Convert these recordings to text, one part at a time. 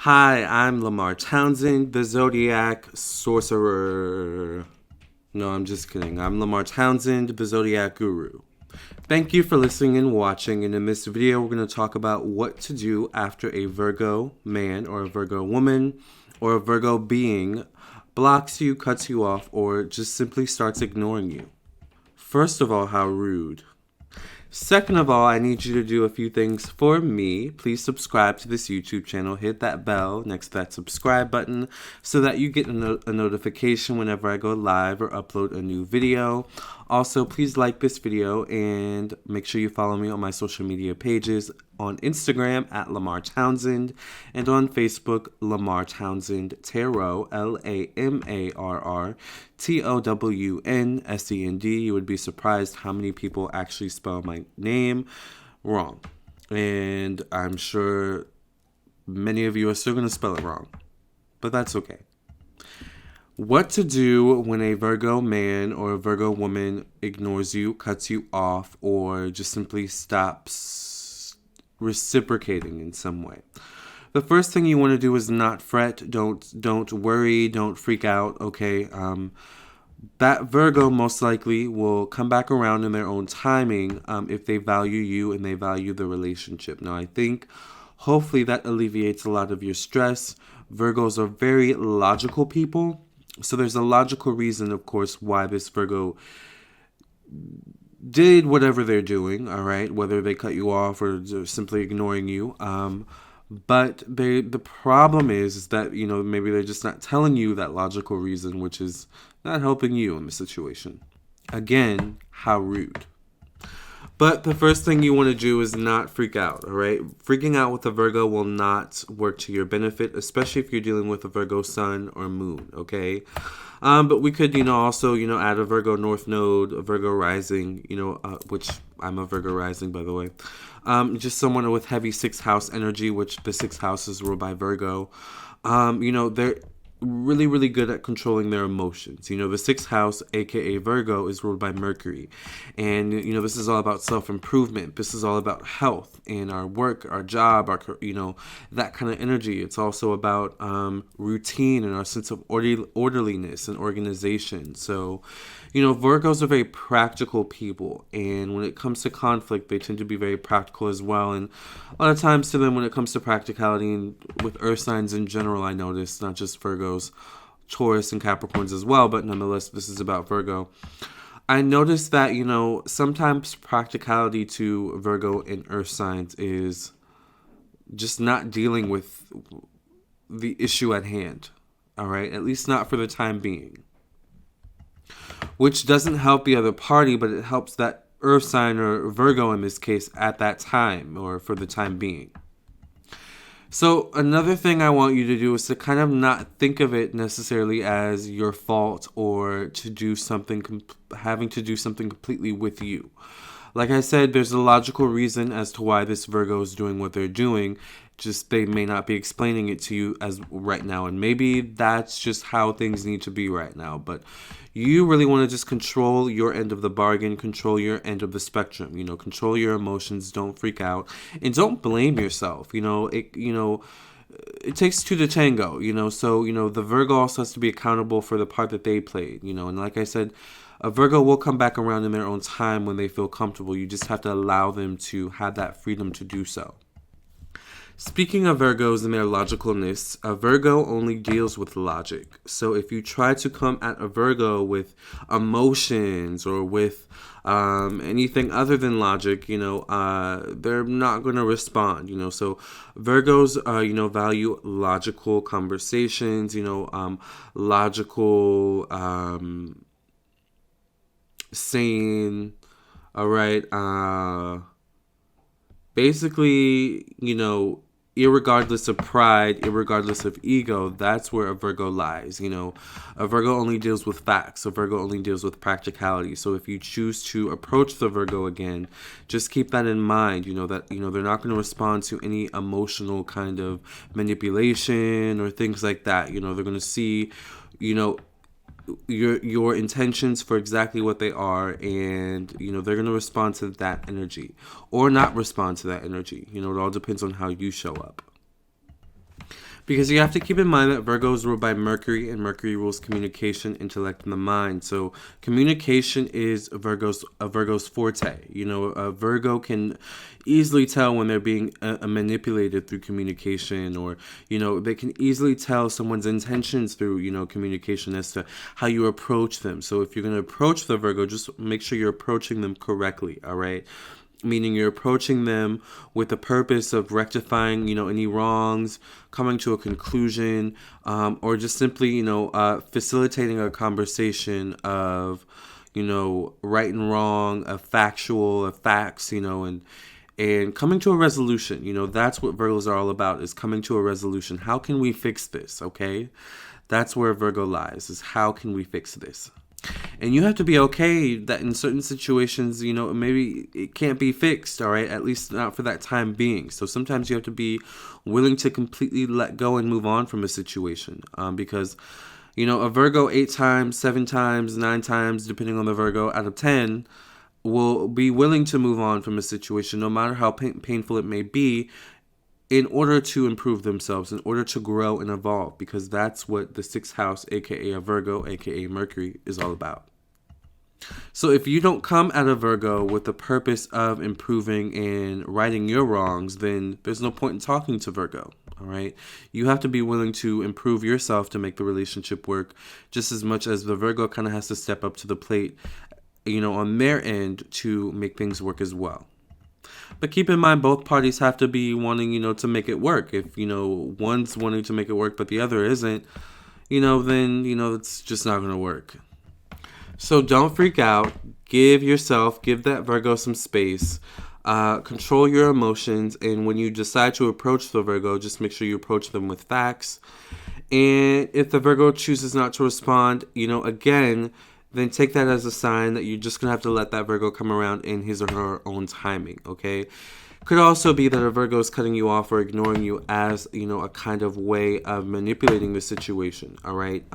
Hi, I'm Lamarr Townsend, the zodiac sorcerer. No, I'm just kidding. I'm Lamarr Townsend, the zodiac guru. Thank you for listening and watching. And in this video, we're going to talk about what to do after a Virgo man or a Virgo woman or a Virgo being blocks you, cuts you off, or just simply starts ignoring you. First of all, how rude. Second of all, I need you to do a few things for me. Please subscribe to this YouTube channel. Hit that bell next to that subscribe button so that you get a notification whenever I go live or upload a new video. Also, please like this video and make sure you follow me on my social media pages on Instagram at Lamarr Townsend and on Facebook Lamarr Townsend Tarot, LamarrTownsend. You would be surprised how many people actually spell my name wrong. And I'm sure many of you are still going to spell it wrong, but that's okay. What to do when a Virgo man or a Virgo woman ignores you, cuts you off, or just simply stops reciprocating in some way. The first thing you want to do is not fret. Don't worry. Don't freak out. Okay. That Virgo most likely will come back around in their own timing if they value you and they value the relationship. Now, I think hopefully that alleviates a lot of your stress. Virgos are very logical people. So there's a logical reason, of course, why this Virgo did whatever they're doing, all right, whether they cut you off or simply ignoring you. But the problem is that, maybe they're just not telling you that logical reason, which is not helping you in the situation. Again, how rude. But the first thing you want to do is not freak out, all right? Freaking out with a Virgo will not work to your benefit, especially if you're dealing with a Virgo sun or moon, okay? But we could, also, add a Virgo North Node, a Virgo Rising, which I'm a Virgo Rising, by the way. Just someone with heavy sixth house energy, which the sixth house is ruled by Virgo. They're really, really good at controlling their emotions. The sixth house, aka Virgo, is ruled by Mercury. And, this is all about self-improvement. This is all about health and our work, our job, that kind of energy. It's also about routine and our sense of orderliness and organization. So, Virgos are very practical people. And when it comes to conflict, they tend to be very practical as well. And a lot of times to them, when it comes to practicality and with earth signs in general, I notice, not just Virgos, Taurus and Capricorns as well, but nonetheless, this is about Virgo. I noticed that, sometimes practicality to Virgo and earth signs is just not dealing with the issue at hand, all right? At least not for the time being. Which doesn't help the other party, but it helps that earth sign or Virgo in this case at that time or for the time being. So another thing I want you to do is to kind of not think of it necessarily as your fault or to do something, having to do something completely with you. Like I said, there's a logical reason as to why this Virgo is doing what they're doing. Just they may not be explaining it to you as right now. And maybe that's just how things need to be right now. But you really want to just control your end of the bargain, control your end of the spectrum, control your emotions, don't freak out, and don't blame yourself. It takes two to tango, so, the Virgo also has to be accountable for the part that they played, and like I said, a Virgo will come back around in their own time when they feel comfortable. You just have to allow them to have that freedom to do so. Speaking of Virgos and their logicalness, a Virgo only deals with logic. So if you try to come at a Virgo with emotions or with anything other than logic, they're not going to respond, So Virgos, value logical conversations, logical saying, all right, basically, irregardless of pride, irregardless of ego, that's where a Virgo lies. A Virgo only deals with facts. A Virgo only deals with practicality. So if you choose to approach the Virgo again, just keep that in mind, that, they're not going to respond to any emotional kind of manipulation or things like that. They're going to see, your intentions for exactly what they are, and they're going to respond to that energy or not respond to that energy. It all depends on how you show up. Because you have to keep in mind that Virgo is ruled by Mercury, and Mercury rules communication, intellect, and the mind. So communication is a Virgo's forte. A Virgo can easily tell when they're being manipulated through communication, or they can easily tell someone's intentions through communication as to how you approach them. So if you're going to approach the Virgo, just make sure you're approaching them correctly. All right. Meaning you're approaching them with the purpose of rectifying, any wrongs, coming to a conclusion, or just simply, facilitating a conversation of, right and wrong, of facts, and coming to a resolution. That's what Virgos are all about, is coming to a resolution. How can we fix this? Okay. That's where Virgo lies, is how can we fix this? And you have to be okay that in certain situations, maybe it can't be fixed, all right? At least not for that time being. So sometimes you have to be willing to completely let go and move on from a situation. Because, a Virgo 8 times, 7 times, 9 times, depending on the Virgo, out of 10, will be willing to move on from a situation, no matter how painful it may be, in order to improve themselves, in order to grow and evolve, because that's what the 6th house, aka a Virgo, aka Mercury, is all about. So if you don't come at a Virgo with the purpose of improving and righting your wrongs, then there's no point in talking to Virgo. All right. You have to be willing to improve yourself to make the relationship work, just as much as the Virgo kind of has to step up to the plate, on their end to make things work as well. But keep in mind, both parties have to be wanting, to make it work. If, one's wanting to make it work, but the other isn't, then, it's just not going to work. So don't freak out. Give that Virgo some space. Control your emotions. And when you decide to approach the Virgo, just make sure you approach them with facts. And if the Virgo chooses not to respond, again, then take that as a sign that you're just going to have to let that Virgo come around in his or her own timing, okay? Could also be that a Virgo is cutting you off or ignoring you as, a kind of way of manipulating the situation, all right?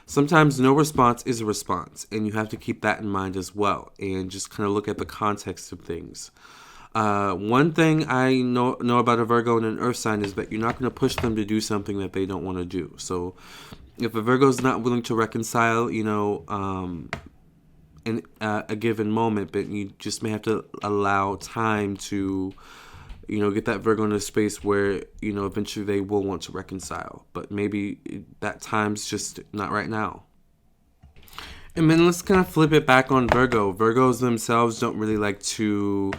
Sometimes no response is a response, and you have to keep that in mind as well, and just kind of look at the context of things. One thing I know about a Virgo and an Earth sign is that you're not going to push them to do something that they don't want to do. So if a Virgo is not willing to reconcile, in a given moment, but you just may have to allow time to, get that Virgo in a space where, eventually they will want to reconcile. But maybe that time's just not right now. And then let's kind of flip it back on Virgo. Virgos themselves don't really like to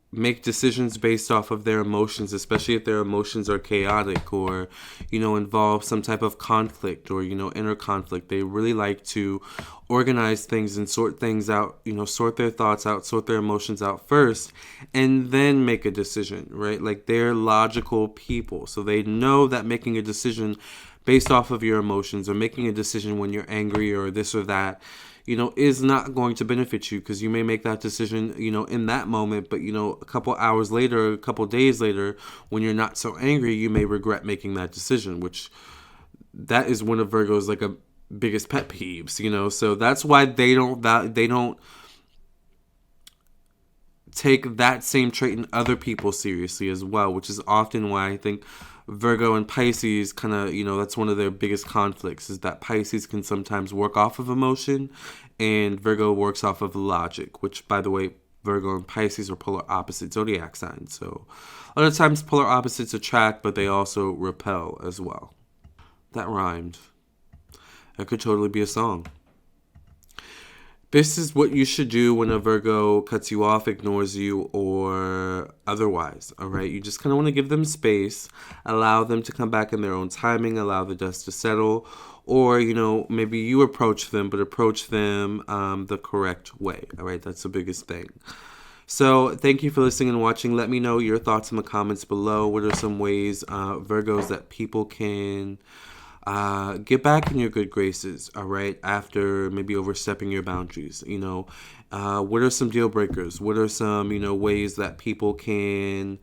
make decisions based off of their emotions, especially if their emotions are chaotic or, involve some type of conflict or, inner conflict. They really like to organize things and sort things out, sort their thoughts out, sort their emotions out first, and then make a decision, right? Like, they're logical people. So they know that making a decision based off of your emotions or making a decision when you're angry or this or that, is not going to benefit you, because you may make that decision, in that moment, but, a couple hours later, a couple days later, when you're not so angry, you may regret making that decision, which that is one of Virgo's, like, a biggest pet peeves, so that's why they don't take that same trait in other people seriously as well, which is often why I think Virgo and Pisces kind of, that's one of their biggest conflicts, is that Pisces can sometimes work off of emotion and Virgo works off of logic, which, by the way, Virgo and Pisces are polar opposite zodiac signs. So a lot of times polar opposites attract, but they also repel as well. That rhymed. That could totally be a song. This is what you should do when a Virgo cuts you off, ignores you, or otherwise, all right? You just kind of want to give them space, allow them to come back in their own timing, allow the dust to settle, or, maybe you approach them, but approach them the correct way, all right? That's the biggest thing. So thank you for listening and watching. Let me know your thoughts in the comments below. What are some ways, Virgos, that people can get back in your good graces, all right, after maybe overstepping your boundaries? What are some deal breakers? What are some, ways that people can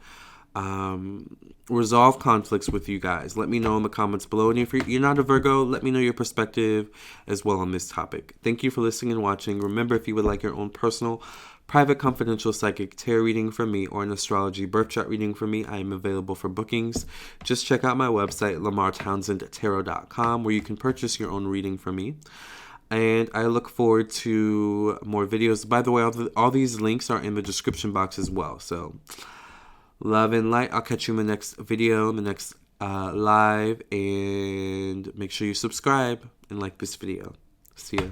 resolve conflicts with you guys? Let me know in the comments below. And if you're not a Virgo, let me know your perspective as well on this topic. Thank you for listening and watching. Remember, if you would like your own personal private confidential psychic tarot reading from me or an astrology birth chart reading from me, I am available for bookings. Just check out my website, lamarrtownsendtarot.com, where you can purchase your own reading from me. And I look forward to more videos. By the way, all these links are in the description box as well. So, love and light. I'll catch you in the next video, the next live. And make sure you subscribe and like this video. See ya.